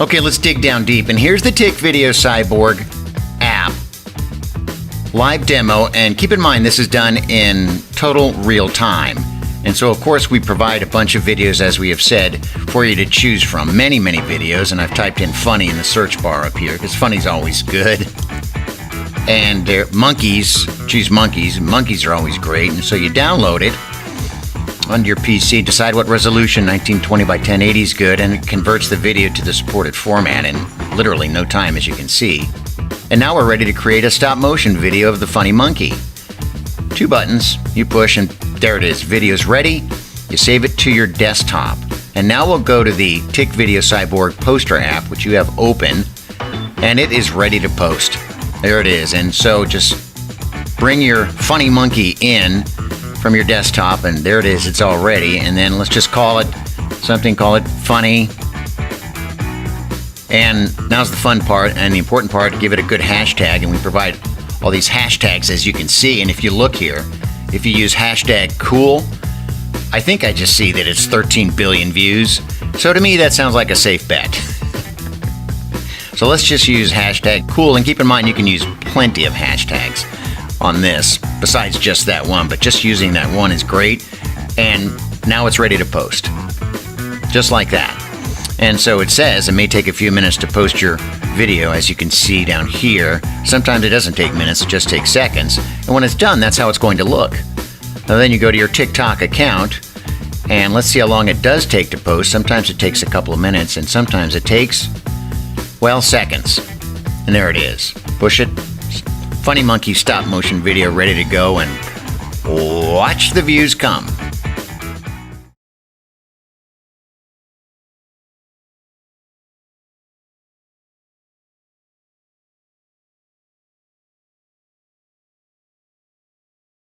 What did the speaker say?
Okay, let's dig down deep. And here's the TikVideoCyborg app live demo. And keep in mind, this is done in total real time. And so, of course, we provide a bunch of videos, as we have said, for you to choose from. Many, many videos. And I've typed in funny in the search bar up here because funny's always good. And monkeys, choose monkeys. Monkeys are always great. And so you download it onto your PC, decide what resolution, 1920 by 1080 is good, and it converts the video to the supported format in literally no time, as you can see. And now we're ready to create a stop motion video of the funny monkey. 2 buttons, you push, and there it is. Video's ready. You save it to your desktop. And now we'll go to the TikVideoCyborg poster app, which you have open, and it is ready to post. There it is. And so just bring your funny monkey in from your desktop, and there it is. It's all ready. And then let's just call it something, call it funny. And now's the fun part and the important part, give it a good hashtag, and we provide all these hashtags, as you can see. And if you look here, if you use hashtag cool, I think I just see that it's 13 billion views. So to me, that sounds like a safe bet. So let's just use hashtag cool, and keep in mind you can use plenty of hashtags on this besides just that one, but just using that one is great. And now it's ready to post, just like that. And so it says it may take a few minutes to post your video, as you can see down here. Sometimes it doesn't take minutes, it just takes seconds. And when it's done, that's how it's going to look. Now then you go to your TikTok account, and let's see how long it does take to post. Sometimes it takes a couple of minutes, and sometimes it takes, well, seconds. And there it is. Push it. Funny monkey stop motion video ready to go, and watch the views come.